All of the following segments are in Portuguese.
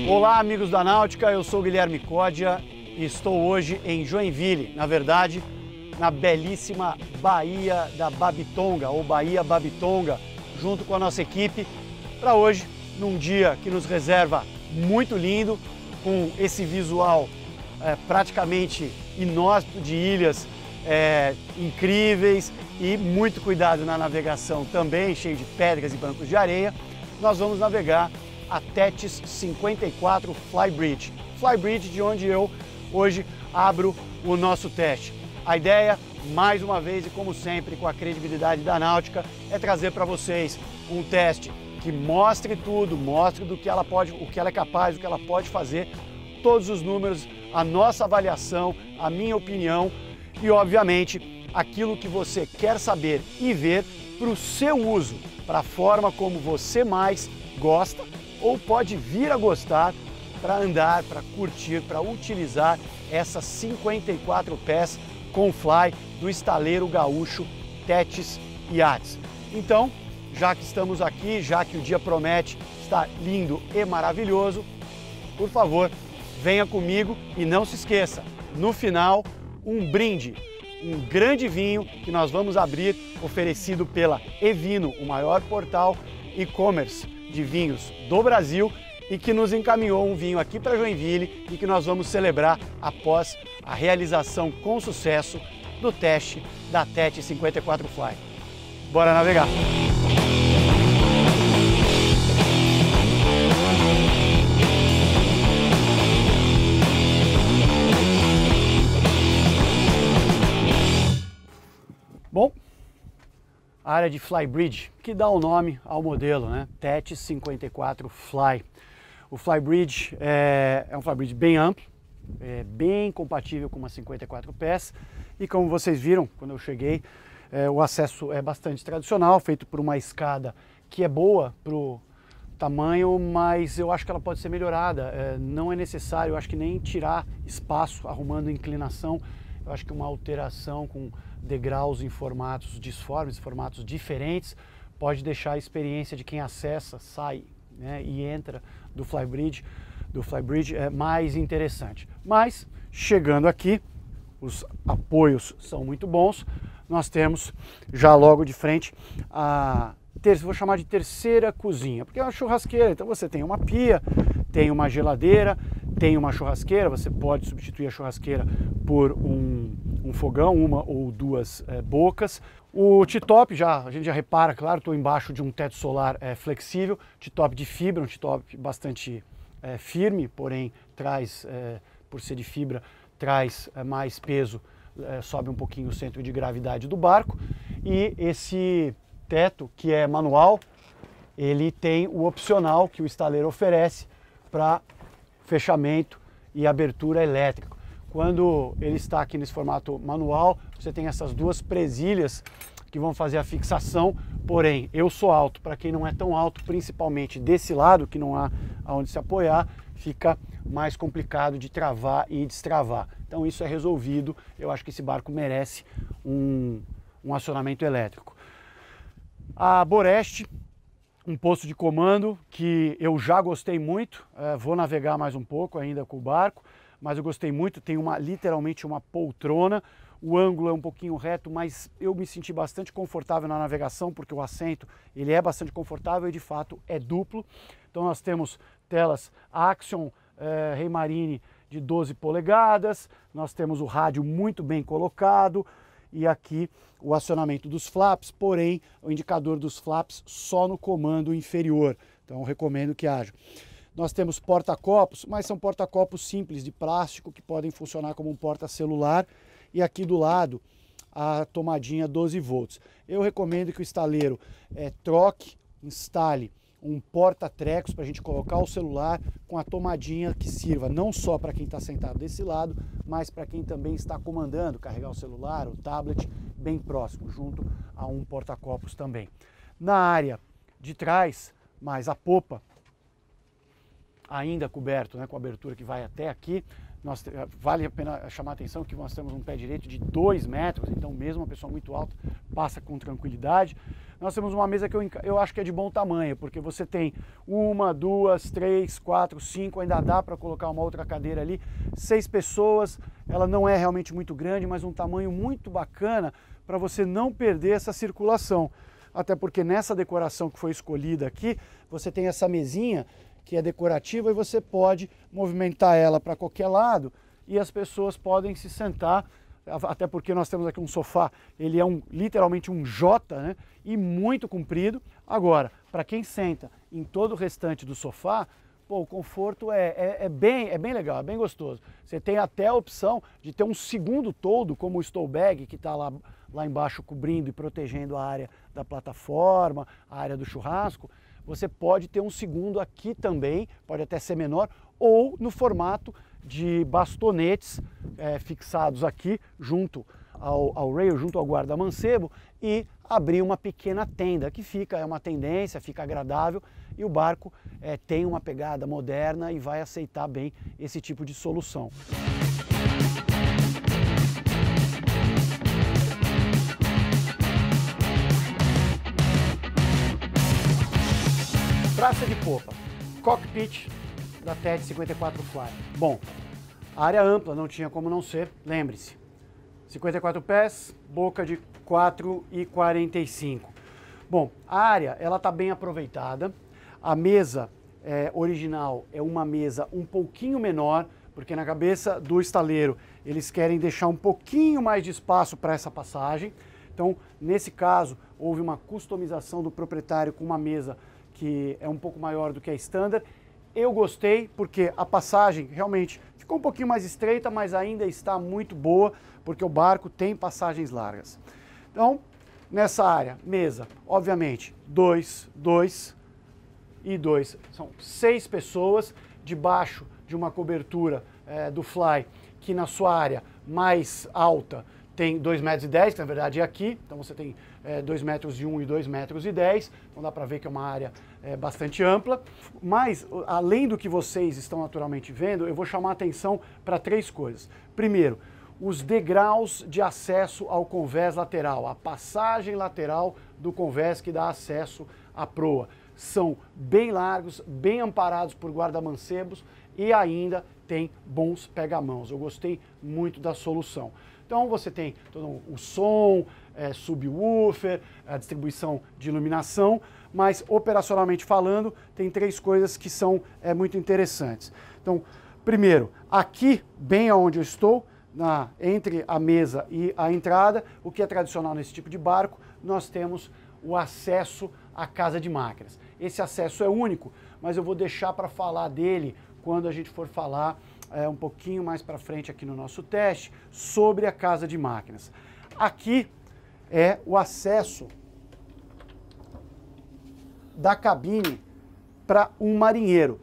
Olá, amigos da Náutica, eu sou o Guilherme Códia e estou hoje em Joinville, na verdade, na belíssima Baía da Babitonga, ou Baía Babitonga, junto com a nossa equipe, para hoje, num dia que nos reserva muito lindo, com esse visual praticamente inóspito de ilhas incríveis e muito cuidado na navegação também, cheio de pedras e bancos de areia. Nós vamos navegar a Tétis 54 Flybridge. Flybridge, de onde eu hoje abro o nosso teste. A ideia, mais uma vez e como sempre, com a credibilidade da náutica, é trazer para vocês um teste que mostre tudo, mostre do que ela pode, o que ela é capaz, o que ela pode fazer, todos os números, a nossa avaliação, a minha opinião e, obviamente, aquilo que você quer saber e ver para o seu uso, para a forma como você mais gosta ou pode vir a gostar para andar, para curtir, para utilizar essas 54 pés com fly do estaleiro gaúcho Tétis Yachts. Então, já que estamos aqui, já que o dia promete estar lindo e maravilhoso, por favor, venha comigo e não se esqueça, no final, um brinde, um grande vinho que nós vamos abrir, oferecido pela Evino, o maior portal e-commerce de vinhos do Brasil, e que nos encaminhou um vinho aqui para Joinville e que nós vamos celebrar após a realização com sucesso do teste da Tétis 54 Fly. Bora navegar! Bom, a área de Flybridge, que dá o nome ao modelo, né? Tétis 54 Fly. O Flybridge é um Flybridge bem amplo, bem compatível com uma 54 pés e como vocês viram quando eu cheguei, o acesso é bastante tradicional, feito por uma escada que é boa para o tamanho, mas eu acho que ela pode ser melhorada. Não é necessário, eu acho que nem tirar espaço arrumando inclinação. Eu acho que uma alteração com degraus em formatos disformes, formatos diferentes, pode deixar a experiência de quem acessa, sai, né, e entra do Flybridge mais interessante. Mas, chegando aqui, os apoios são muito bons. Nós temos já logo de frente vou chamar de terceira cozinha, porque é uma churrasqueira, então você tem uma pia, tem uma geladeira, tem uma churrasqueira, você pode substituir a churrasqueira por um fogão, uma ou duas bocas. O T-top, a gente já repara, claro, estou embaixo de um teto solar flexível, T-top de fibra, um T-top bastante firme, porém traz, por ser de fibra, traz mais peso, sobe um pouquinho o centro de gravidade do barco. E esse teto, que é manual, ele tem o opcional que o estaleiro oferece para fechamento e abertura elétrica. Quando ele está aqui nesse formato manual, você tem essas duas presilhas que vão fazer a fixação, porém eu sou alto, para quem não é tão alto, principalmente desse lado, que não há aonde se apoiar, fica mais complicado de travar e destravar. Então isso é resolvido, eu acho que esse barco merece um acionamento elétrico. A Boreste, um posto de comando que eu já gostei muito, vou navegar mais um pouco ainda com o barco, mas eu gostei muito, tem literalmente uma poltrona, o ângulo é um pouquinho reto, mas eu me senti bastante confortável na navegação, porque o assento ele é bastante confortável e de fato é duplo. Então nós temos telas Axion Raymarine de 12 polegadas, nós temos o rádio muito bem colocado, e aqui o acionamento dos flaps, porém o indicador dos flaps só no comando inferior, então eu recomendo que haja. Nós temos porta-copos, mas são porta-copos simples de plástico que podem funcionar como um porta-celular, e aqui do lado a tomadinha 12 volts. Eu recomendo que o estaleiro instale um porta-trecos para a gente colocar o celular com a tomadinha que sirva não só para quem está sentado desse lado, mas para quem também está comandando, carregar o celular, o tablet, bem próximo, junto a um porta-copos também. Na área de trás, mais a popa, ainda coberto, né, com a abertura que vai até aqui, Vale a pena chamar a atenção que nós temos um pé direito de 2 metros, então mesmo uma pessoa muito alta passa com tranquilidade. Nós temos uma mesa que eu acho que é de bom tamanho, porque você tem 1, 2, 3, 4, 5, ainda dá para colocar uma outra cadeira ali. 6 pessoas, ela não é realmente muito grande, mas um tamanho muito bacana para você não perder essa circulação. Até porque nessa decoração que foi escolhida aqui, você tem essa mesinha que é decorativa e você pode movimentar ela para qualquer lado e as pessoas podem se sentar, até porque nós temos aqui um sofá, ele é literalmente um J, né? E muito comprido. Agora, para quem senta em todo o restante do sofá, pô, o conforto é bem legal, é bem gostoso. Você tem até a opção de ter um segundo toldo, como o Stow Bag, que está lá embaixo cobrindo e protegendo a área da plataforma, a área do churrasco. Você pode ter um segundo aqui também, pode até ser menor, ou no formato de bastonetes fixados aqui junto ao rail, junto ao guarda-mancebo, e abrir uma pequena tenda que é uma tendência, fica agradável, e o barco tem uma pegada moderna e vai aceitar bem esse tipo de solução. Praça de popa, cockpit da TET 54 Fly. Bom, área ampla, não tinha como não ser, lembre-se. 54 pés, boca de 4,45. Bom, a área ela está bem aproveitada. A mesa original é uma mesa um pouquinho menor, porque na cabeça do estaleiro eles querem deixar um pouquinho mais de espaço para essa passagem. Então, nesse caso, houve uma customização do proprietário com uma mesa que é um pouco maior do que a standard. Eu gostei porque a passagem realmente ficou um pouquinho mais estreita, mas ainda está muito boa, porque o barco tem passagens largas. Então, nessa área, mesa, obviamente, 2, 2 e 2. São 6 pessoas debaixo de uma cobertura do Fly, que na sua área mais alta tem 2,10 metros, que na verdade é aqui, então você tem 2,01 metros e 2,10 metros, então dá para ver que é uma área bastante ampla. Mas, além do que vocês estão naturalmente vendo, eu vou chamar a atenção para 3 coisas. Primeiro, os degraus de acesso ao convés lateral, a passagem lateral do convés que dá acesso à proa. São bem largos, bem amparados por guarda-mancebos e ainda tem bons pega-mãos. Eu gostei muito da solução. Então você tem todo o som, subwoofer, a distribuição de iluminação, mas operacionalmente falando, tem 3 coisas que são muito interessantes. Então, primeiro, aqui, bem aonde eu estou, entre a mesa e a entrada, o que é tradicional nesse tipo de barco, nós temos o acesso à casa de máquinas. Esse acesso é único, mas eu vou deixar para falar dele quando a gente for falar um pouquinho mais para frente aqui no nosso teste sobre a casa de máquinas. Aqui é o acesso da cabine para um marinheiro.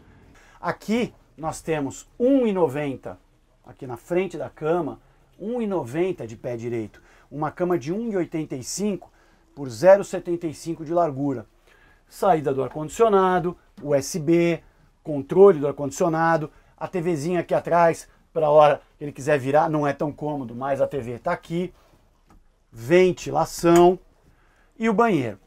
Aqui nós temos 1,90 aqui na frente da cama, 1,90 de pé direito, uma cama de 1,85 por 0,75 de largura. Saída do ar-condicionado, USB, controle do ar-condicionado, a TVzinha aqui atrás, para a hora que ele quiser virar, não é tão cômodo, mas a TV está aqui, ventilação e o banheiro.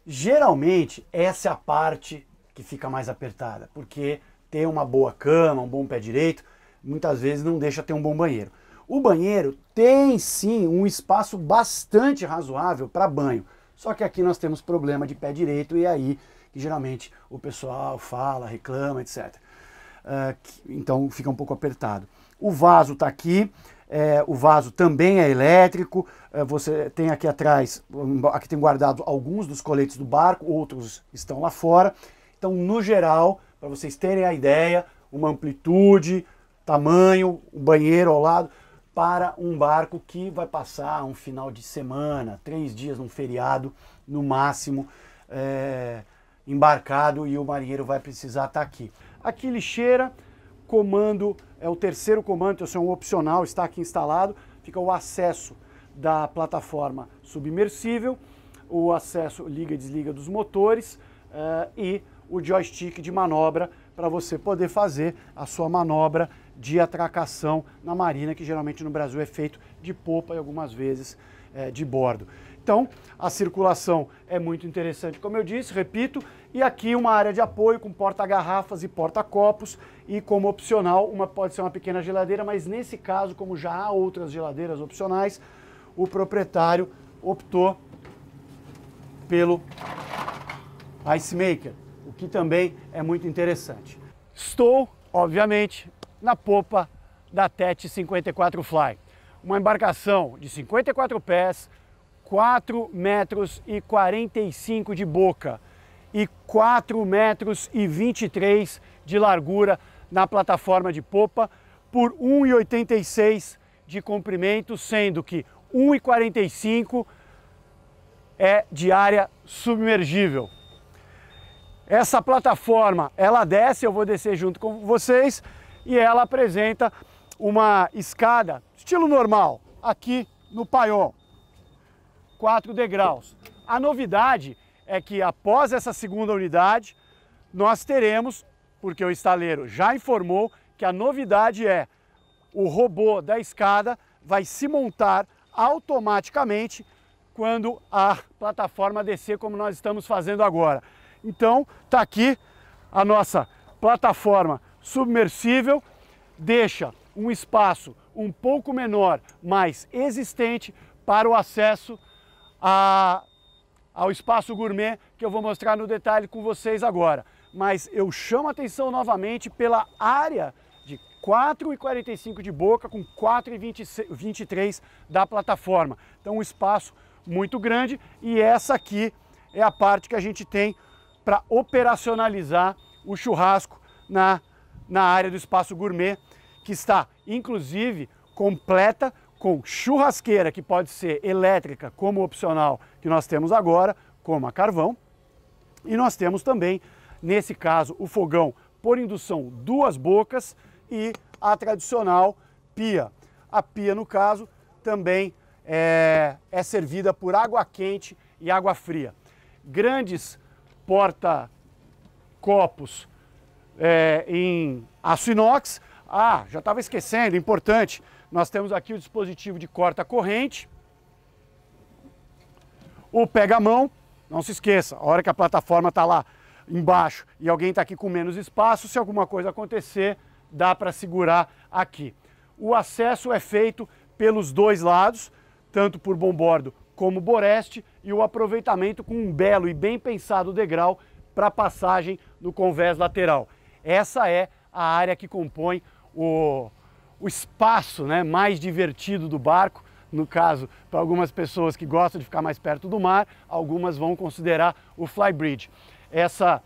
Geralmente, essa é a parte que fica mais apertada, porque ter uma boa cama, um bom pé direito, muitas vezes não deixa ter um bom banheiro. O banheiro tem sim um espaço bastante razoável para banho, só que aqui nós temos problema de pé direito e aí que geralmente o pessoal fala, reclama, etc. Então fica um pouco apertado. O vaso está aqui, o vaso também é elétrico, você tem aqui atrás, aqui tem guardado alguns dos coletes do barco, outros estão lá fora. Então, no geral, para vocês terem a ideia, uma amplitude, tamanho, um banheiro ao lado, para um barco que vai passar um final de semana, 3 dias num feriado, no máximo, embarcado, e o marinheiro vai precisar estar aqui. Aqui lixeira, comando, é o terceiro comando, então isso é um opcional, está aqui instalado, fica o acesso da plataforma submersível, o acesso liga e desliga dos motores e o joystick de manobra para você poder fazer a sua manobra de atracação na marina, que geralmente no Brasil é feito de popa e algumas vezes de bordo. Então, a circulação é muito interessante, como eu disse, repito, e aqui uma área de apoio com porta-garrafas e porta-copos, e como opcional, pode ser uma pequena geladeira, mas nesse caso, como já há outras geladeiras opcionais, o proprietário optou pelo Ice Maker, o que também é muito interessante. Estou, obviamente, na popa da TET 54 Fly, uma embarcação de 54 pés, 4 metros e 45 de boca e 4 metros e 23 de largura na plataforma de popa por 1,86 de comprimento, sendo que 1,45 é de área submergível. Essa plataforma, ela desce, eu vou descer junto com vocês, e ela apresenta uma escada estilo normal, aqui no paiol, 4 degraus. A novidade é que após essa segunda unidade, nós teremos, porque o estaleiro já informou, que a novidade é o robô da escada vai se montar automaticamente quando a plataforma descer, como nós estamos fazendo agora. Então, está aqui a nossa plataforma submersível, deixa um espaço um pouco menor, mas existente, para o acesso ao espaço gourmet, que eu vou mostrar no detalhe com vocês agora. Mas eu chamo a atenção novamente pela área de 4,45 de boca com 4,23 da plataforma. Então um espaço muito grande, e essa aqui é a parte que a gente tem para operacionalizar o churrasco na área do espaço gourmet, que está inclusive completa com churrasqueira, que pode ser elétrica como opcional, que nós temos agora, como a carvão. E nós temos também, nesse caso, o fogão por indução 2 bocas e a tradicional pia. A pia, no caso, também é servida por água quente e água fria. Grandes porta-copos em aço inox. Ah, já estava esquecendo, importante, nós temos aqui o dispositivo de corta-corrente, o pega-mão, não se esqueça, a hora que a plataforma está lá embaixo e alguém está aqui com menos espaço, se alguma coisa acontecer, dá para segurar aqui. O acesso é feito pelos dois lados, tanto por bombordo como boreste, e o aproveitamento com um belo e bem pensado degrau para passagem no convés lateral. Essa é a área que compõe o espaço, né, mais divertido do barco. No caso, para algumas pessoas que gostam de ficar mais perto do mar, algumas vão considerar o Flybridge. Essa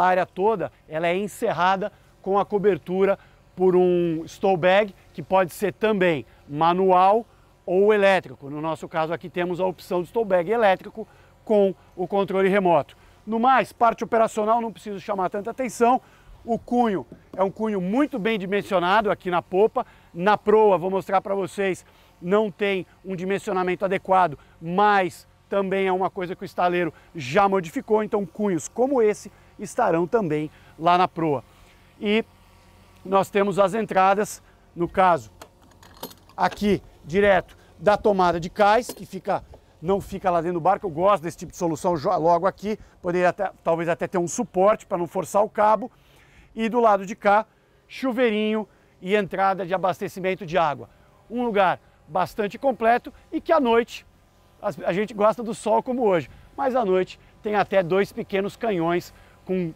área toda, ela é encerrada com a cobertura por um stow bag, que pode ser também manual ou elétrico. No nosso caso aqui temos a opção de stow bag elétrico com o controle remoto. No mais, parte operacional, não preciso chamar tanta atenção. O cunho é um cunho muito bem dimensionado aqui na popa. Na proa, vou mostrar para vocês, não tem um dimensionamento adequado, mas também é uma coisa que o estaleiro já modificou, então cunhos como esse estarão também lá na proa. E nós temos as entradas, no caso, aqui direto da tomada de cais, que não fica lá dentro do barco. Eu gosto desse tipo de solução logo aqui, poderia talvez até ter um suporte para não forçar o cabo. E do lado de cá, chuveirinho e entrada de abastecimento de água. Um lugar bastante completo e que à noite, a gente gosta do sol como hoje, mas à noite tem até 2 pequenos canhões com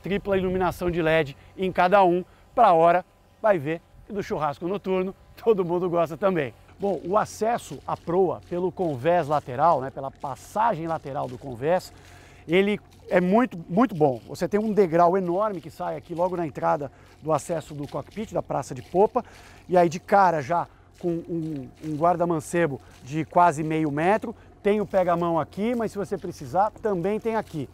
tripla iluminação de LED em cada um. Para a hora, vai ver que do churrasco noturno todo mundo gosta também. Bom, o acesso à proa pelo convés lateral, né, pela passagem lateral do convés, ele é muito bom. Você tem um degrau enorme que sai aqui logo na entrada do acesso do cockpit, da praça de popa, e aí de cara já com um guarda-mancebo de quase meio metro, tem o pega-mão aqui, mas se você precisar, também tem aqui.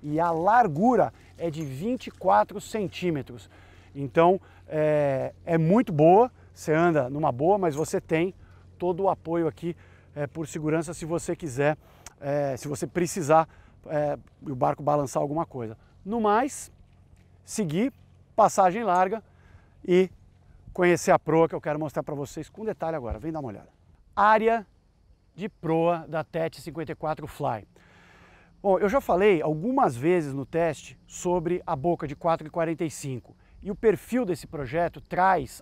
E a largura é de 24 centímetros. Então, é muito boa, você anda numa boa, mas você tem todo o apoio aqui por segurança se você quiser, se você precisar, o barco balançar alguma coisa. No mais, seguir, passagem larga e conhecer a proa que eu quero mostrar para vocês com detalhe agora. Vem dar uma olhada. Área de proa da TET 54 Fly. Bom, eu já falei algumas vezes no teste sobre a boca de 4,45 e o perfil desse projeto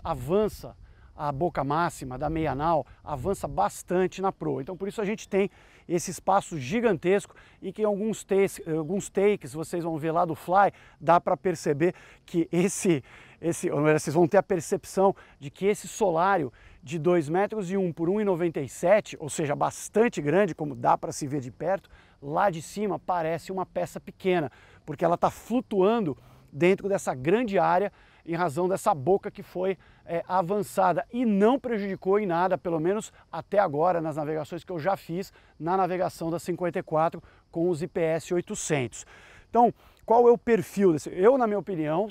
avança a boca máxima da meia nau, avança bastante na proa. Então por isso a gente tem esse espaço gigantesco e que em alguns takes vocês vão ver lá do Fly, dá para perceber que vocês vão ter a percepção de que esse solário de 2,1 metros por 1,97, ou seja, bastante grande, como dá para se ver de perto, lá de cima parece uma peça pequena, porque ela está flutuando dentro dessa grande área em razão dessa boca que foi avançada e não prejudicou em nada, pelo menos até agora, nas navegações que eu já fiz na navegação da 54 com os IPS 800. Então, qual é o perfil desse? Eu, na minha opinião,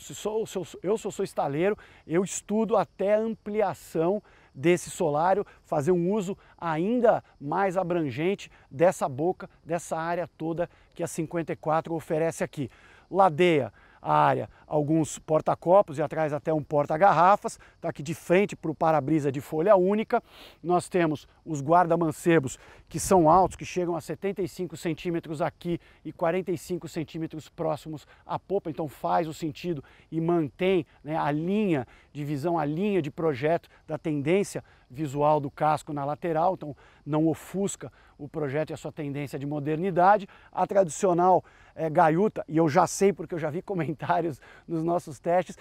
eu sou estaleiro, eu estudo até a ampliação desse solário, fazer um uso ainda mais abrangente dessa boca, dessa área toda que a 54 oferece aqui. Ladeia a área, alguns porta-copos e atrás até um porta-garrafas, está aqui de frente para o para-brisa de folha única. Nós temos os guarda-mancebos que são altos, que chegam a 75 centímetros aqui e 45 centímetros próximos à popa, então faz o sentido e mantém, né, a linha de visão, a linha de projeto da tendência visual do casco na lateral, então não ofusca o projeto e a sua tendência de modernidade. A tradicional gaiuta, e eu já sei porque eu já vi comentários nos nossos testes,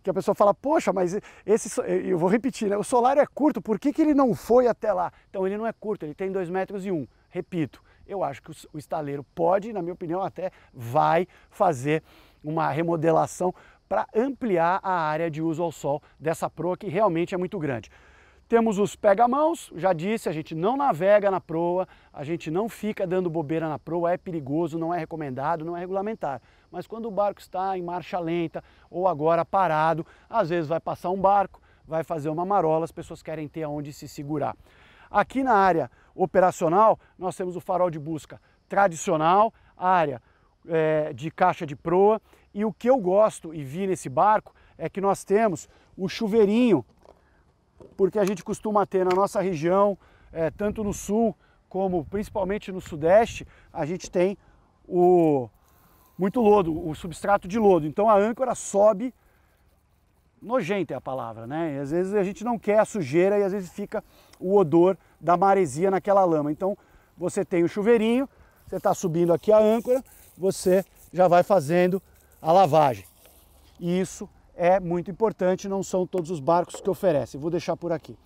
que a pessoa fala, poxa, mas eu vou repetir, né? O solário é curto, por que ele não foi até lá? Então ele não é curto, ele tem 2,1 metros. Repito, eu acho que o estaleiro pode, na minha opinião, até vai fazer uma remodelação para ampliar a área de uso ao sol dessa proa, que realmente é muito grande. Temos os pega-mãos, já disse, a gente não navega na proa, a gente não fica dando bobeira na proa, é perigoso, não é recomendado, não é regulamentar. Mas quando o barco está em marcha lenta ou agora parado, às vezes vai passar um barco, vai fazer uma marola, as pessoas querem ter aonde se segurar. Aqui na área operacional, nós temos o farol de busca tradicional, área de caixa de proa, e o que eu gosto e vi nesse barco é que nós temos o chuveirinho, porque a gente costuma ter na nossa região, tanto no sul como principalmente no sudeste, a gente tem muito lodo, o substrato de lodo. Então a âncora sobe, nojenta é a palavra, né? E às vezes a gente não quer a sujeira e às vezes fica o odor da maresia naquela lama. Então você tem o chuveirinho, você está subindo aqui a âncora, você já vai fazendo a lavagem. E isso é muito importante, não são todos os barcos que oferecem. Vou deixar por aqui.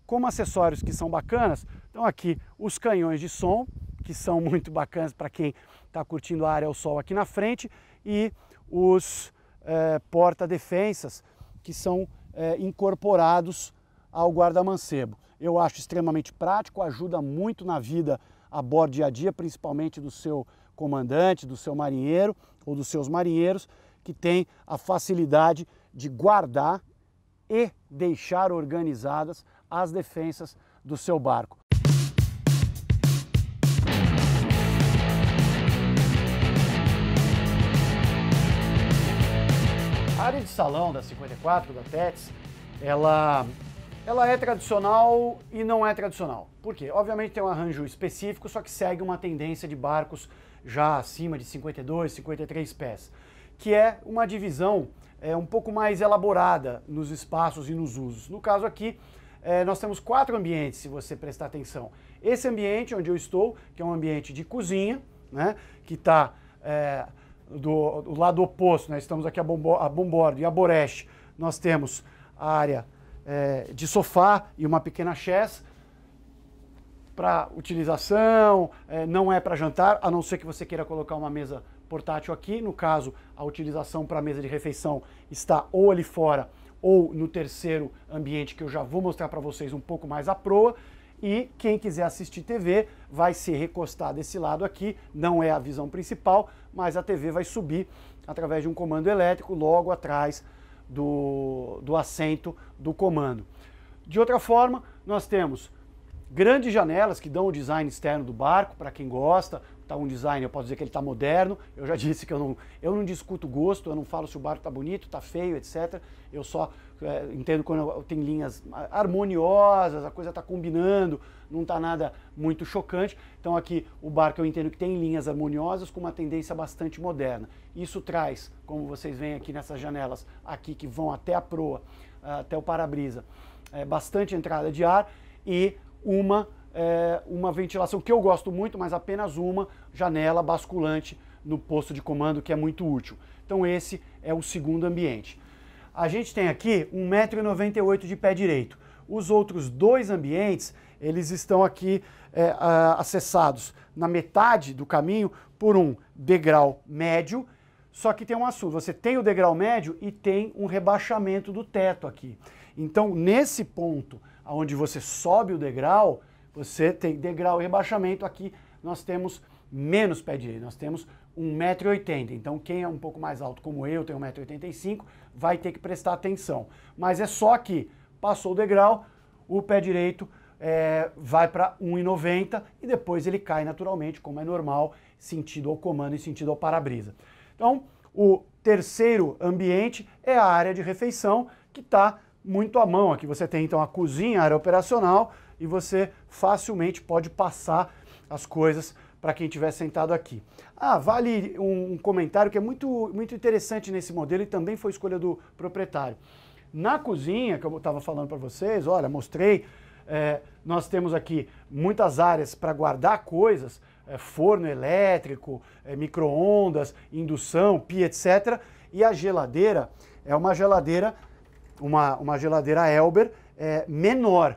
Como acessórios que são bacanas, então aqui os canhões de som, que são muito bacanas para quem está curtindo a área ao sol aqui na frente, e os porta-defensas, que são incorporados ao guarda-mancebo. Eu acho extremamente prático, ajuda muito na vida a bordo dia a dia, principalmente do seu comandante, do seu marinheiro ou dos seus marinheiros, que tem a facilidade de guardar e deixar organizadas as defensas do seu barco. A área de salão da 54, da TETS, ela é tradicional e não é tradicional. Por quê? Obviamente tem um arranjo específico, só que segue uma tendência de barcos já acima de 52, 53 pés, que é uma divisão um pouco mais elaborada nos espaços e nos usos. No caso aqui, nós temos 4 ambientes, se você prestar atenção. Esse ambiente onde eu estou, que é um ambiente de cozinha, né, que está do lado oposto, né, estamos aqui a bombordo e a boreste, nós temos a área de sofá e uma pequena chaise para utilização, não é para jantar, a não ser que você queira colocar uma mesa portátil aqui. No caso, a utilização para a mesa de refeição está ou ali fora ou no terceiro ambiente, que eu já vou mostrar para vocês um pouco mais a proa. E quem quiser assistir TV vai ser recostado desse lado aqui, não é a visão principal, mas a TV vai subir através de um comando elétrico logo atrás do assento do comando. De outra forma, nós temos grandes janelas que dão o design externo do barco, para quem gosta, tá um design, eu posso dizer que ele está moderno. Eu já disse que eu não discuto gosto, eu não falo se o barco está bonito, está feio, etc. Eu só entendo quando tem linhas harmoniosas, a coisa está combinando, não está nada muito chocante. Então aqui o barco eu entendo que tem linhas harmoniosas com uma tendência bastante moderna. Isso traz, como vocês veem aqui nessas janelas, aqui que vão até a proa, até o para-brisa, bastante entrada de ar e uma ventilação que eu gosto muito, mas apenas uma janela basculante no posto de comando, que é muito útil. Então esse é o segundo ambiente. A gente tem aqui 1,98 m de pé direito. Os outros dois ambientes, eles estão aqui acessados na metade do caminho por um degrau médio, só que tem um assunto, você tem o degrau médio e tem um rebaixamento do teto aqui. Então, nesse ponto onde você sobe o degrau, você tem degrau e rebaixamento, aqui nós temos menos pé direito, nós temos 1,80 m. Então quem é um pouco mais alto como eu, tem 1,85 m, vai ter que prestar atenção. Mas é só que passou o degrau, o pé direito vai para 1,90 m e depois ele cai naturalmente, como é normal, sentido ao comando e sentido ao para-brisa. Então o terceiro ambiente é a área de refeição, que está muito à mão. Aqui você tem então a cozinha, a área operacional, e você facilmente pode passar as coisas para quem estiver sentado aqui. Vale um comentário que é muito interessante nesse modelo e também foi escolha do proprietário. Na cozinha, que eu estava falando para vocês, olha, mostrei, nós temos aqui muitas áreas para guardar coisas, forno elétrico, micro-ondas, indução, pia, etc. E a geladeira é uma geladeira Elber menor.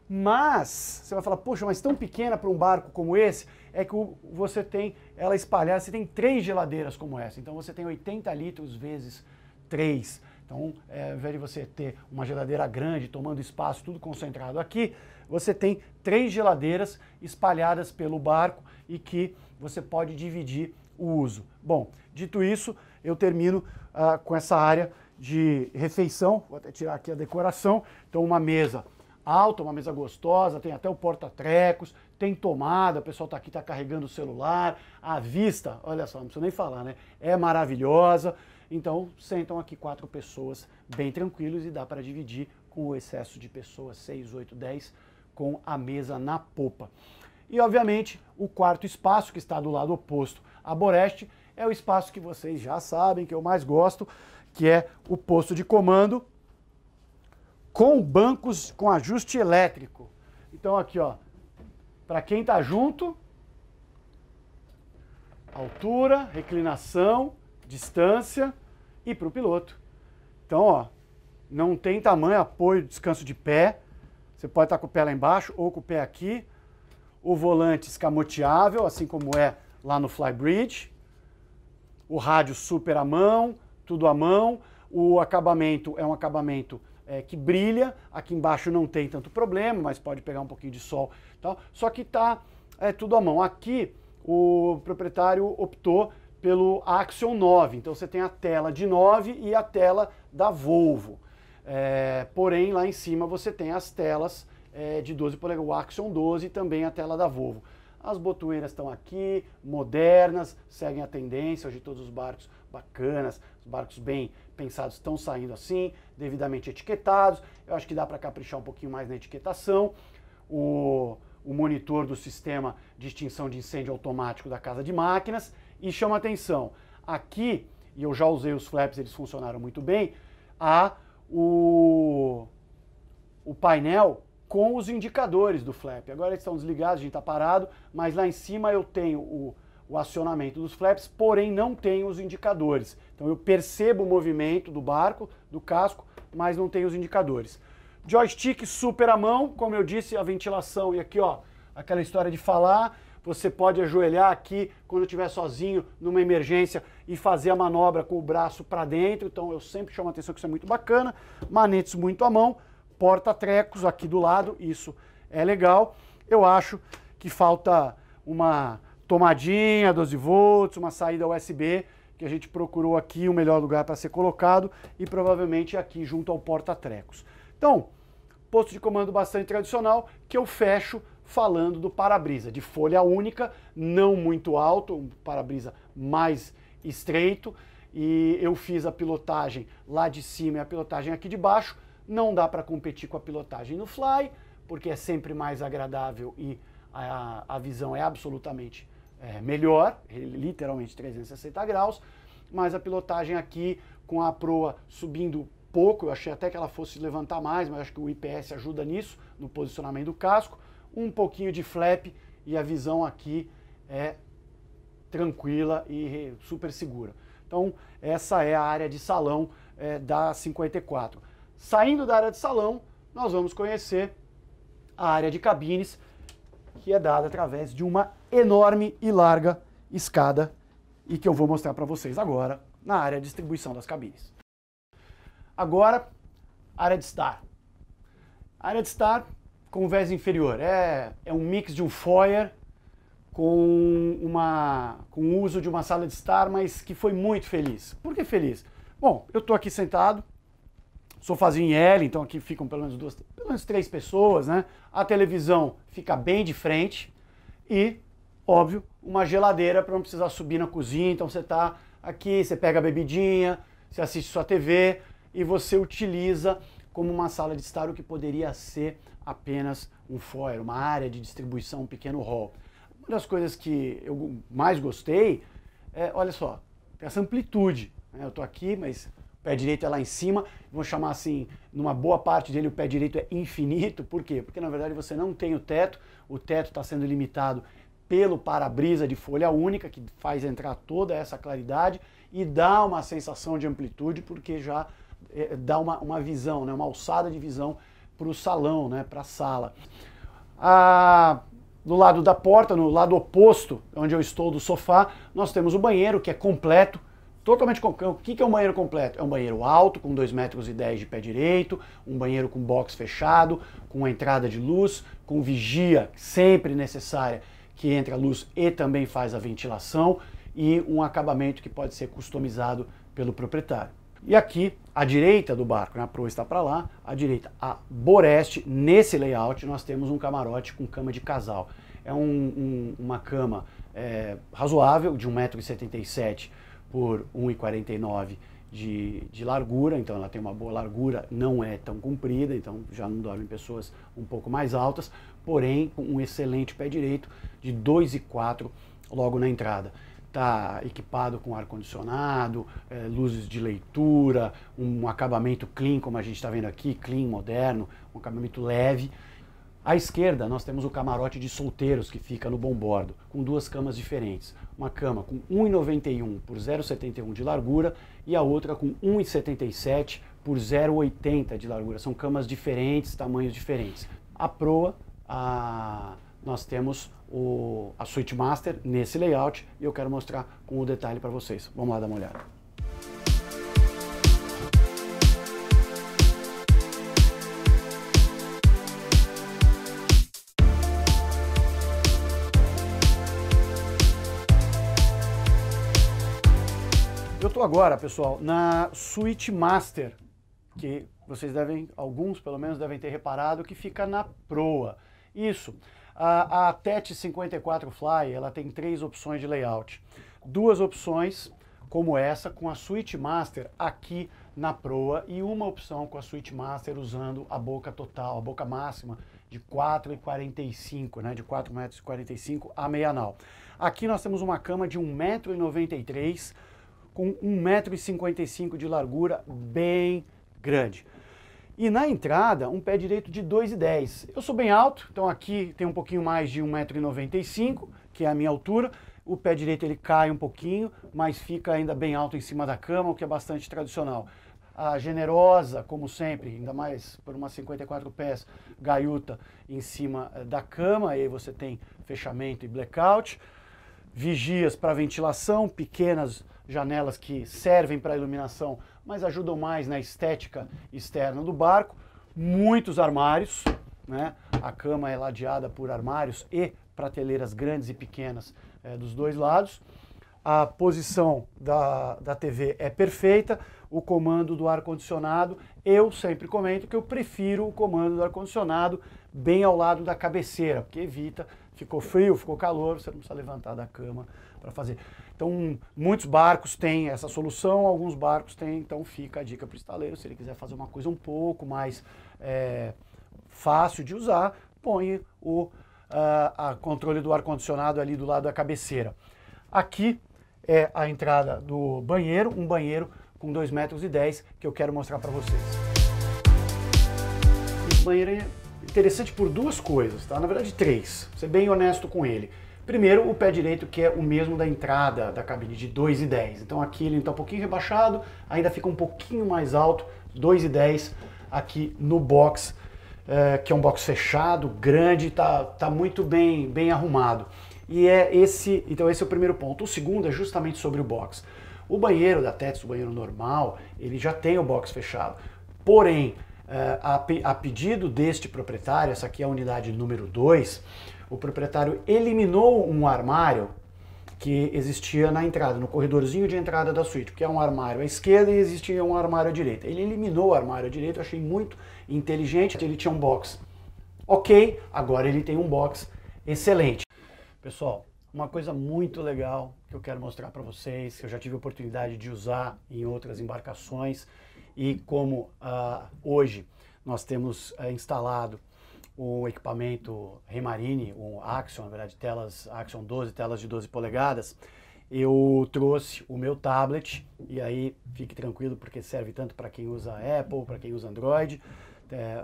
Mas, você vai falar, poxa, mas tão pequena para um barco como esse, é que você tem ela espalhada, você tem 3 geladeiras como essa. Então você tem 80 litros vezes 3. Então, ao invés de você ter uma geladeira grande, tomando espaço, tudo concentrado aqui, você tem 3 geladeiras espalhadas pelo barco e que você pode dividir o uso. Bom, dito isso, eu termino com essa área de refeição. Vou até tirar aqui a decoração. Então, uma mesa alta, uma mesa gostosa, tem até o porta-trecos, tem tomada, o pessoal tá aqui, tá carregando o celular, a vista, olha só, não preciso nem falar, né? É maravilhosa. Então, sentam aqui 4 pessoas bem tranquilos e dá para dividir com o excesso de pessoas, 6, 8, 10, com a mesa na popa. E, obviamente, o quarto espaço, que está do lado oposto à boreste, é o espaço que vocês já sabem, que eu mais gosto, que é o posto de comando, com bancos com ajuste elétrico. Então aqui, ó, para quem tá junto, altura, reclinação, distância e para o piloto. Então, ó, não tem tamanho, apoio, descanso de pé. Você pode estar com o pé lá embaixo ou com o pé aqui. O volante escamoteável, assim como é lá no Flybridge. O rádio super à mão, tudo à mão. O acabamento é um acabamento que brilha, aqui embaixo não tem tanto problema, mas pode pegar um pouquinho de sol e tal, só que tá tudo à mão. Aqui o proprietário optou pelo Axion 9, então você tem a tela de 9 e a tela da Volvo, porém lá em cima você tem as telas de 12 polegadas, o Axion 12 e também a tela da Volvo. As botoeiras estão aqui, modernas, seguem a tendência, hoje todos os barcos bacanas, os barcos bem pensados estão saindo assim, devidamente etiquetados. Eu acho que dá para caprichar um pouquinho mais na etiquetação. O monitor do sistema de extinção de incêndio automático da casa de máquinas. E chama atenção, aqui, e eu já usei os flaps, eles funcionaram muito bem, há o painel com os indicadores do flap. Agora eles estão desligados, a gente está parado, mas lá em cima eu tenho o acionamento dos flaps, porém não tenho os indicadores. Então eu percebo o movimento do barco, do casco, mas não tenho os indicadores. Joystick super à mão, como eu disse, a ventilação, e aqui ó, aquela história de falar, você pode ajoelhar aqui quando estiver sozinho numa emergência e fazer a manobra com o braço para dentro, então eu sempre chamo a atenção que isso é muito bacana. Manetes muito à mão, porta-trecos aqui do lado, isso é legal. Eu acho que falta uma tomadinha 12 volts, uma saída USB, que a gente procurou aqui o melhor lugar para ser colocado e provavelmente aqui junto ao porta-trecos. Então, posto de comando bastante tradicional que eu fecho falando do para-brisa, de folha única, não muito alto, um para-brisa mais estreito, e eu fiz a pilotagem lá de cima e a pilotagem aqui de baixo. Não dá para competir com a pilotagem no Fly, porque é sempre mais agradável e a visão é absolutamente melhor, literalmente 360 graus, mas a pilotagem aqui com a proa subindo pouco, eu achei até que ela fosse levantar mais, mas acho que o IPS ajuda nisso, no posicionamento do casco, um pouquinho de flap e a visão aqui é tranquila e super segura. Então essa é a área de salão da 54. Saindo da área de salão, nós vamos conhecer a área de cabines, que é dada através de uma enorme e larga escada e que eu vou mostrar para vocês agora na área de distribuição das cabines. Agora, área de estar. A área de estar com vés inferior é um mix de um foyer com o uso de uma sala de estar, mas que foi muito feliz. Por que feliz? Bom, eu estou aqui sentado, sofazinho em L, então aqui ficam pelo menos 3 pessoas, né? A televisão fica bem de frente e, óbvio, uma geladeira para não precisar subir na cozinha. Então você está aqui, você pega a bebidinha, você assiste sua TV e você utiliza como uma sala de estar o que poderia ser apenas um foyer, uma área de distribuição, um pequeno hall. Uma das coisas que eu mais gostei é, olha só, essa amplitude, né? Eu estou aqui, mas o pé direito é lá em cima, vou chamar assim, numa boa parte dele o pé direito é infinito. Por quê? Porque na verdade você não tem o teto está sendo limitado pelo para-brisa de folha única, que faz entrar toda essa claridade e dá uma sensação de amplitude, porque já dá uma visão, né, uma alçada de visão para o salão, né, para a sala. Do lado da porta, no lado oposto, onde eu estou do sofá, nós temos o banheiro, que é completo, totalmente completo. O que é um banheiro completo? É um banheiro alto, com 2,10 metros de pé direito, um banheiro com box fechado, com entrada de luz, com vigia sempre necessária, que entra a luz e também faz a ventilação, e um acabamento que pode ser customizado pelo proprietário. E aqui, à direita do barco, né, a proa está para lá, à direita, a boreste, nesse layout, nós temos um camarote com cama de casal. É uma cama razoável, de 1,77 m por 1,49 m de largura, então ela tem uma boa largura, não é tão comprida, então já não dormem pessoas um pouco mais altas, porém com um excelente pé direito de 2,4 logo na entrada. Está equipado com ar-condicionado, luzes de leitura, um acabamento clean, como a gente está vendo aqui, clean, moderno, um acabamento leve. À esquerda nós temos o camarote de solteiros que fica no bombordo, com 2 camas diferentes. Uma cama com 1,91 por 0,71 de largura e a outra com 1,77 por 0,80 de largura. São camas diferentes, tamanhos diferentes. A proa, nós temos a Suite Master nesse layout e eu quero mostrar com o detalhe para vocês. Vamos lá dar uma olhada. Eu estou agora, pessoal, na Suite Master, que vocês alguns pelo menos devem ter reparado, que fica na proa. Isso. A TET 54 Fly, ela tem 3 opções de layout. 2 opções como essa, com a Suite Master aqui na proa, e uma opção com a Suite Master usando a boca total, a boca máxima de 4,45, né, de 4,45 m a meia nau. Aqui nós temos uma cama de 1,93 m com 1,55 m de largura, bem grande. E na entrada, um pé direito de 2,10 m. Eu sou bem alto, então aqui tem um pouquinho mais de 1,95 m, que é a minha altura. O pé direito ele cai um pouquinho, mas fica ainda bem alto em cima da cama, o que é bastante tradicional. A generosa, como sempre, ainda mais por uma 54 pés, gaiuta em cima da cama, aí você tem fechamento e blackout. Vigias para ventilação, pequenas janelas que servem para iluminação, mas ajudam mais na estética externa do barco. Muitos armários, né? A cama é ladeada por armários e prateleiras grandes e pequenas dos dois lados. A posição da TV é perfeita, o comando do ar-condicionado. Eu sempre comento que eu prefiro o comando do ar-condicionado bem ao lado da cabeceira, porque evita, ficou frio, ficou calor, você não precisa levantar da cama para fazer. Então, muitos barcos têm essa solução, alguns barcos têm, então fica a dica para o estaleiro, se ele quiser fazer uma coisa um pouco mais fácil de usar, põe o controle do ar-condicionado ali do lado da cabeceira. Aqui é a entrada do banheiro, um banheiro com 2,10 metros que eu quero mostrar para vocês. Esse banheiro é interessante por duas coisas, tá? Na verdade, três. Vou ser bem honesto com ele. Primeiro, o pé direito, que é o mesmo da entrada da cabine, de 2,10. Então aqui ele está um pouquinho rebaixado, ainda fica um pouquinho mais alto, 2,10 aqui no box, que é um box fechado, grande, tá muito bem arrumado. E então esse é o primeiro ponto. O segundo é justamente sobre o box. O banheiro da Tetsy, o banheiro normal, ele já tem o box fechado. Porém, a pedido deste proprietário, essa aqui é a unidade número 2, o proprietário eliminou um armário que existia na entrada, no corredorzinho de entrada da suíte, porque é um armário à esquerda e existia um armário à direita. Ele eliminou o armário à direita, eu achei muito inteligente. Ele tinha um box ok, agora ele tem um box excelente. Pessoal, uma coisa muito legal que eu quero mostrar para vocês, que eu já tive a oportunidade de usar em outras embarcações, e como hoje nós temos instalado o equipamento Raymarine, o Axion, na verdade, telas Axion 12, telas de 12 polegadas, eu trouxe o meu tablet, e aí fique tranquilo porque serve tanto para quem usa Apple, para quem usa Android.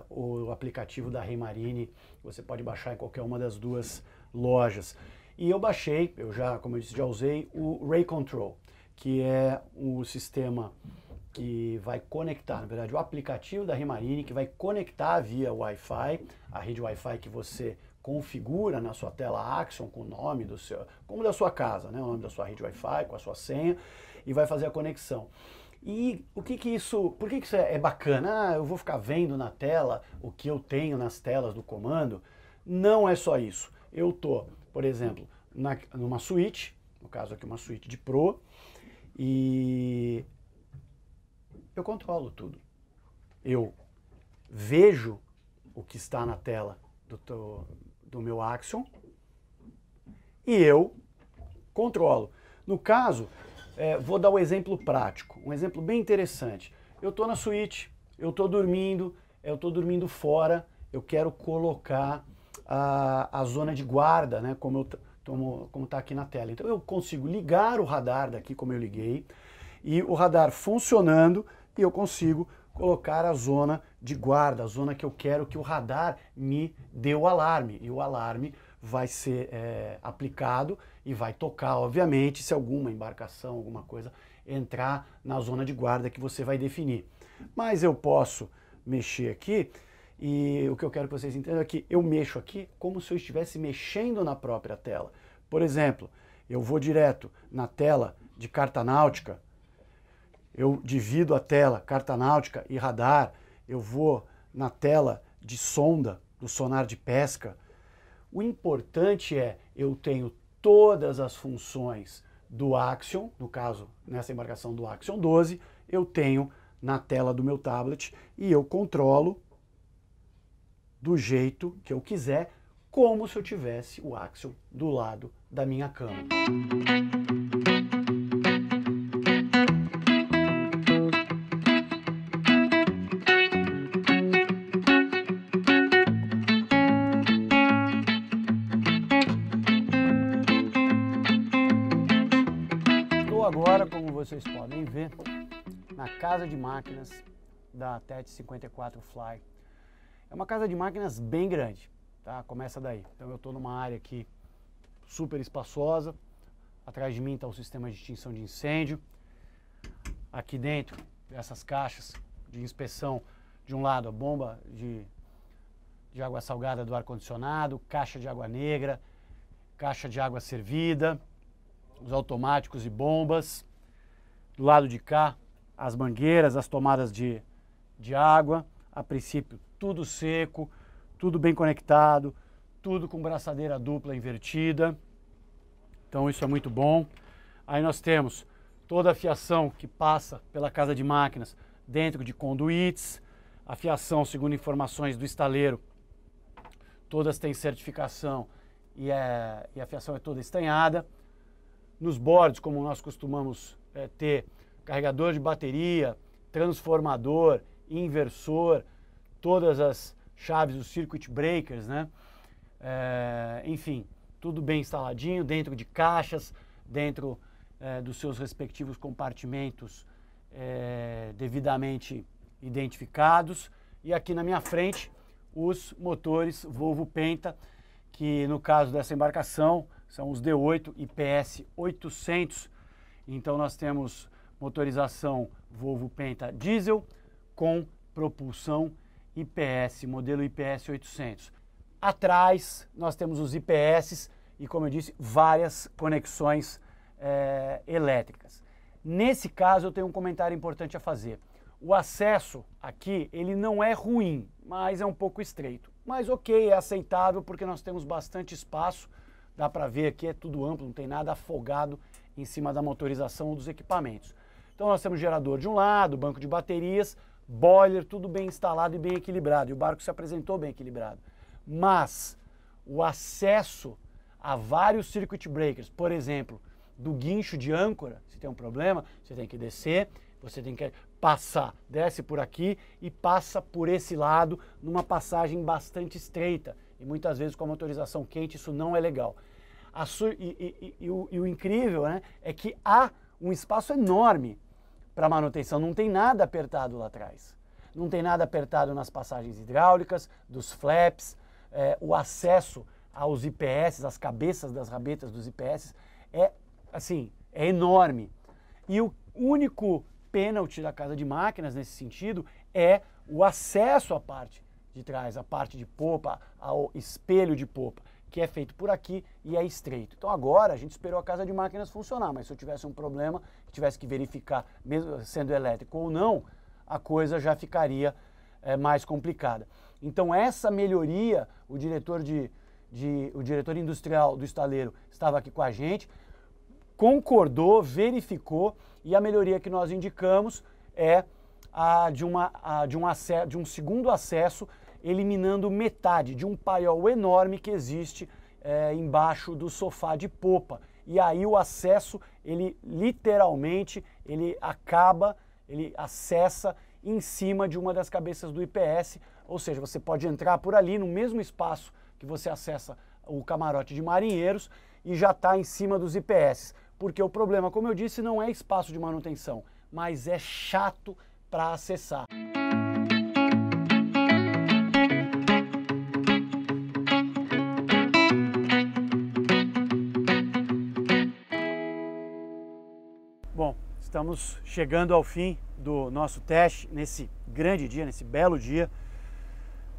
O aplicativo da Raymarine você pode baixar em qualquer uma das duas lojas. E eu baixei, como eu disse, já usei o Ray Control, que é o sistema que vai conectar, na verdade, o aplicativo da Raymarine, que vai conectar via Wi-Fi, a rede Wi-Fi que você configura na sua tela Axion com o nome como da sua casa, né? O nome da sua rede Wi-Fi, com a sua senha, e vai fazer a conexão. E por que isso é bacana? Eu vou ficar vendo na tela o que eu tenho nas telas do comando? Não é só isso. Eu tô, por exemplo, numa suíte, no caso aqui uma suíte de Pro, e eu controlo tudo. Eu vejo o que está na tela do meu Axion e eu controlo. No caso, vou dar um exemplo prático, um exemplo bem interessante. Eu estou na suíte, eu estou dormindo fora, eu quero colocar a zona de guarda, né, como está aqui na tela. Então eu consigo ligar o radar daqui, como eu liguei, e o radar funcionando, e eu consigo colocar a zona de guarda, a zona que eu quero que o radar me dê o alarme. E o alarme vai ser aplicado e vai tocar, obviamente, se alguma embarcação, alguma coisa, entrar na zona de guarda que você vai definir. Mas eu posso mexer aqui, e o que eu quero que vocês entendam é que eu mexo aqui como se eu estivesse mexendo na própria tela. Por exemplo, eu vou direto na tela de carta náutica, eu divido a tela carta náutica e radar, eu vou na tela de sonda, do sonar de pesca. O importante é, eu tenho todas as funções do Axion, no caso, nessa embarcação do Axion 12, eu tenho na tela do meu tablet e eu controlo do jeito que eu quiser, como se eu tivesse o Axion do lado da minha cama. Agora, como vocês podem ver, na casa de máquinas da Tetsy 54 Fly. É uma casa de máquinas bem grande, tá? Começa daí. Então eu estou numa área aqui super espaçosa. Atrás de mim está o sistema de extinção de incêndio. Aqui dentro, essas caixas de inspeção, de um lado a bomba de água salgada do ar-condicionado, caixa de água negra, caixa de água servida, os automáticos e bombas. Do lado de cá, as mangueiras, as tomadas de água. A princípio, tudo seco, tudo bem conectado, tudo com braçadeira dupla invertida. Então isso é muito bom. Aí nós temos toda a fiação que passa pela casa de máquinas dentro de conduítes. A fiação, segundo informações do estaleiro, todas têm certificação e a fiação é toda estanhada. Nos bordos, como nós costumamos ter carregador de bateria, transformador, inversor, todas as chaves dos circuit breakers, né? Enfim, tudo bem instaladinho, dentro de caixas, dentro dos seus respectivos compartimentos devidamente identificados. E aqui na minha frente, os motores Volvo Penta, que no caso dessa embarcação são os D8 IPS 800. Então nós temos motorização Volvo Penta diesel com propulsão IPS, modelo IPS 800. Atrás nós temos os IPS e, como eu disse, várias conexões elétricas. Nesse caso eu tenho um comentário importante a fazer. O acesso aqui, ele não é ruim, mas é um pouco estreito. Mas ok, é aceitável porque nós temos bastante espaço. Dá para ver aqui, é tudo amplo, não tem nada afogado em cima da motorização ou dos equipamentos. Então nós temos gerador de um lado, banco de baterias, boiler, tudo bem instalado e bem equilibrado. E o barco se apresentou bem equilibrado. Mas o acesso a vários circuit breakers, por exemplo, do guincho de âncora, se tem um problema, você tem que descer, você tem que passar, desce por aqui e passa por esse lado numa passagem bastante estreita. E muitas vezes com a motorização quente isso não é legal. O incrível, né, é que há um espaço enorme para manutenção, não tem nada apertado lá atrás. Não tem nada apertado nas passagens hidráulicas, dos flaps, o acesso aos IPS, as cabeças das rabetas dos IPS é enorme. E o único pênalti da casa de máquinas nesse sentido é o acesso à parte de trás, a parte de popa, ao espelho de popa, que é feito por aqui e é estreito. Então agora a gente esperou a casa de máquinas funcionar, mas se eu tivesse um problema, tivesse que verificar, mesmo sendo elétrico ou não, a coisa já ficaria mais complicada. Então essa melhoria, o diretor industrial do estaleiro estava aqui com a gente, concordou, verificou, e a melhoria que nós indicamos é a de um segundo acesso, eliminando metade de um paiol enorme que existe embaixo do sofá de popa. E aí o acesso, ele literalmente, ele acessa em cima de uma das cabeças do IPS, ou seja, você pode entrar por ali no mesmo espaço que você acessa o camarote de marinheiros e já está em cima dos IPS. Porque o problema, como eu disse, não é espaço de manutenção, mas é chato para acessar. Bom, estamos chegando ao fim do nosso teste nesse grande dia, nesse belo dia,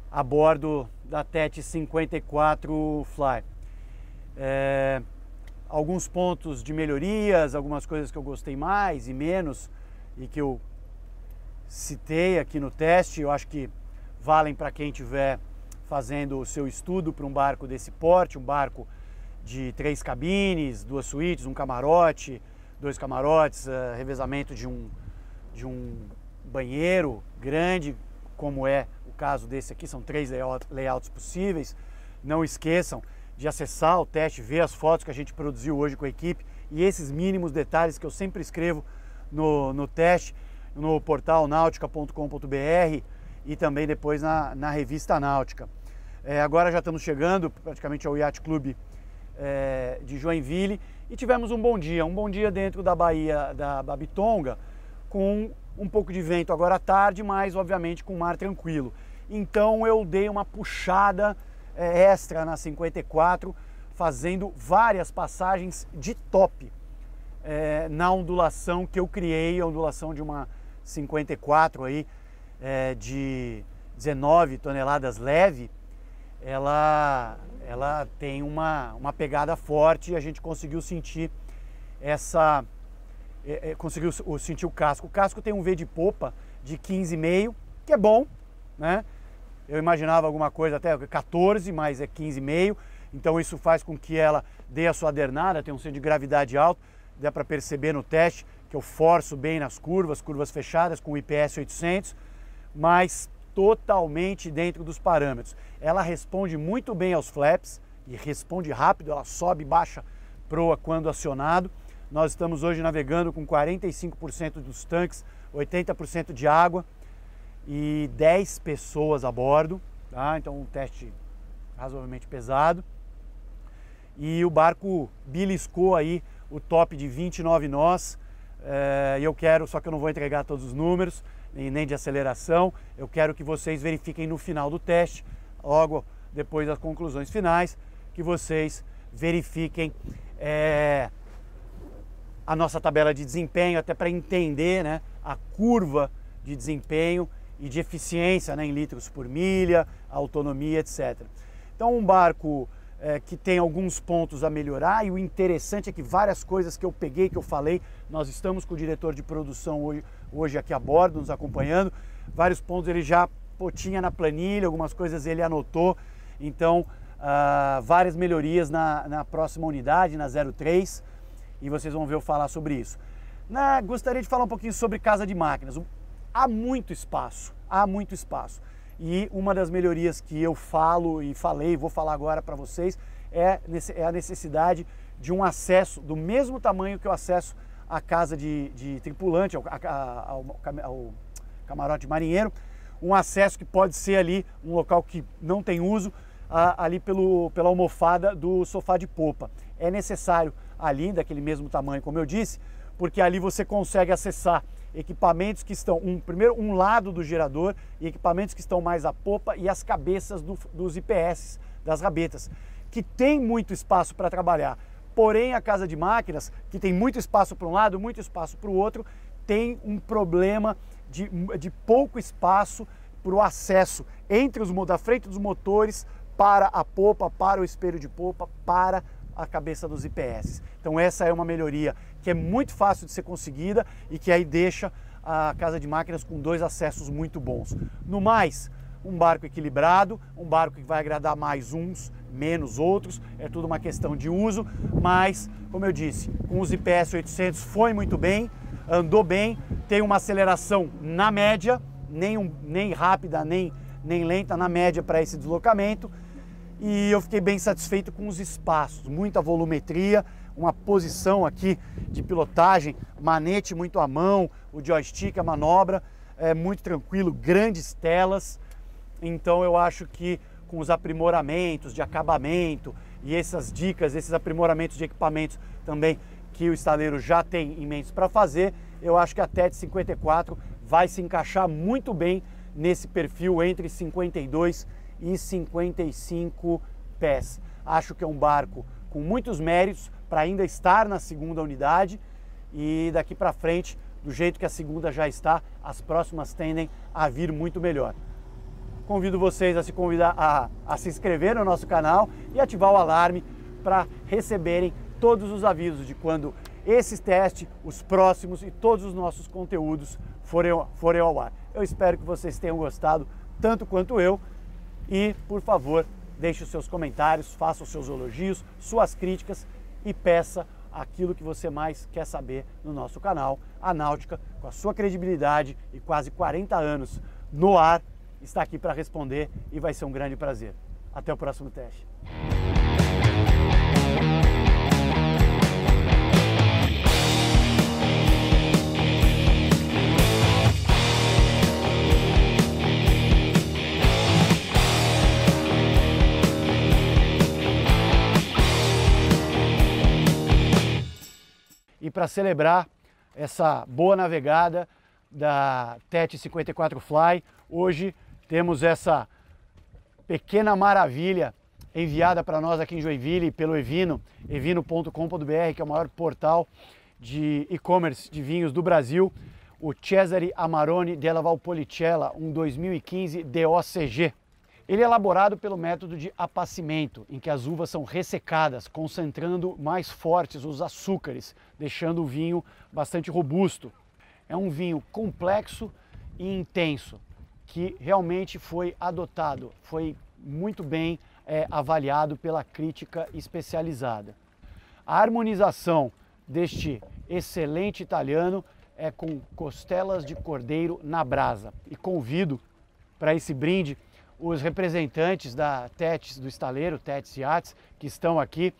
a bordo da TET 54 Fly. Alguns pontos de melhorias, algumas coisas que eu gostei mais e menos e que eu citei aqui no teste, eu acho que valem para quem estiver fazendo o seu estudo para um barco desse porte, um barco de 3 cabines, 2 suítes, um camarote, 2 camarotes, revezamento de um banheiro grande, como é o caso desse aqui, são 3 layouts possíveis. Não esqueçam de acessar o teste, ver as fotos que a gente produziu hoje com a equipe e esses mínimos detalhes que eu sempre escrevo no teste, no portal nautica.com.br e também depois na revista Náutica. Agora já estamos chegando praticamente ao Yacht Club de Joinville e tivemos um bom dia dentro da Baía da Babitonga, com um pouco de vento agora à tarde, mas obviamente com mar tranquilo. Então eu dei uma puxada extra na 54, fazendo várias passagens de top na ondulação que eu criei, a ondulação de uma 54 aí, de 19 toneladas leve. Ela tem uma pegada forte e a gente conseguiu sentir conseguiu sentir o casco. O casco tem um V de popa de 15,5, que é bom, né? Eu imaginava alguma coisa até 14, mas é 15,5, então isso faz com que ela dê a sua adernada, tem um centro de gravidade alto, dá para perceber no teste que eu forço bem nas curvas fechadas com o IPS 800, mas totalmente dentro dos parâmetros. Ela responde muito bem aos flaps e responde rápido, ela sobe e baixa proa quando acionado. Nós estamos hoje navegando com 45% dos tanques, 80% de água e 10 pessoas a bordo, tá? Então um teste razoavelmente pesado. E o barco beliscou aí o top de 29 nós. Eu quero, só que eu não vou entregar todos os números, nem de aceleração. Eu quero que vocês verifiquem no final do teste, logo depois das conclusões finais, que vocês verifiquem a nossa tabela de desempenho, até para entender, né, a curva de desempenho e de eficiência, né, em litros por milha, autonomia, etc. Então um barco que tem alguns pontos a melhorar, e o interessante é que várias coisas que eu peguei, que eu falei, nós estamos com o diretor de produção hoje aqui a bordo, nos acompanhando, vários pontos ele já tinha na planilha, algumas coisas ele anotou, então várias melhorias na próxima unidade, na 03, e vocês vão ver eu falar sobre isso. Gostaria de falar um pouquinho sobre casa de máquinas. Há muito espaço, e uma das melhorias que eu falo e vou falar agora para vocês, é a necessidade de um acesso do mesmo tamanho que o acesso à casa de tripulante, ao camarote marinheiro, um acesso que pode ser ali um local que não tem uso, ali pela almofada do sofá de popa. É necessário ali, daquele mesmo tamanho, como eu disse, porque ali você consegue acessar equipamentos que estão, primeiro um lado do gerador, e equipamentos que estão mais à popa, e as cabeças dos IPS, das rabetas, que tem muito espaço para trabalhar. Porém, a casa de máquinas, que tem muito espaço para um lado, muito espaço para o outro, tem um problema de pouco espaço para o acesso da frente dos motores para a popa, para o espelho de popa, para a cabeça dos IPS. Então essa é uma melhoria que é muito fácil de ser conseguida e que aí deixa a casa de máquinas com dois acessos muito bons. No mais, um barco equilibrado, um barco que vai agradar mais uns, menos outros, é tudo uma questão de uso, mas, como eu disse, com os IPS 800 foi muito bem, andou bem, tem uma aceleração na média, nem rápida, nem lenta, na média para esse deslocamento, e eu fiquei bem satisfeito com os espaços, muita volumetria, uma posição aqui de pilotagem, manete muito à mão, o joystick, a manobra, é muito tranquilo, grandes telas. Então eu acho que com os aprimoramentos de acabamento e essas dicas, esses aprimoramentos de equipamentos também que o estaleiro já tem em mente para fazer, eu acho que a TET 54 vai se encaixar muito bem nesse perfil entre 52 e 55 pés. Acho que é um barco com muitos méritos para ainda estar na segunda unidade, e daqui para frente, do jeito que a segunda já está, as próximas tendem a vir muito melhor. Convido vocês a se inscrever no nosso canal e ativar o alarme para receberem todos os avisos de quando esses testes, os próximos e todos os nossos conteúdos forem ao ar. Eu espero que vocês tenham gostado tanto quanto eu, e, por favor, deixe os seus comentários, faça os seus elogios, suas críticas e peça aquilo que você mais quer saber no nosso canal. A Náutica, com a sua credibilidade e quase 40 anos no ar, está aqui para responder, e vai ser um grande prazer. Até o próximo teste. E para celebrar essa boa navegada da TET 54 Fly, hoje temos essa pequena maravilha enviada para nós aqui em Joinville pelo Evino, evino.com.br, que é o maior portal de e-commerce de vinhos do Brasil, o Cesare Amarone della Valpolicella, um 2015 DOCG. Ele é elaborado pelo método de apacimento, em que as uvas são ressecadas, concentrando mais fortes os açúcares, deixando o vinho bastante robusto. É um vinho complexo e intenso, que realmente foi adotado, foi muito bem avaliado pela crítica especializada. A harmonização deste excelente italiano é com costelas de cordeiro na brasa. E convido para esse brinde os representantes da Tétis, do estaleiro Tétis Yachts, que estão aqui,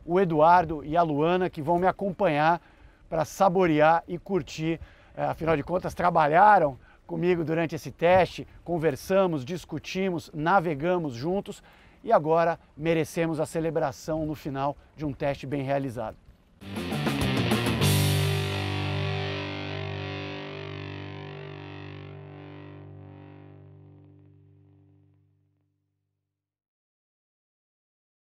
o Eduardo e a Luana, que vão me acompanhar para saborear e curtir. Afinal de contas, trabalharam comigo durante esse teste, conversamos, discutimos, navegamos juntos e agora merecemos a celebração no final de um teste bem realizado.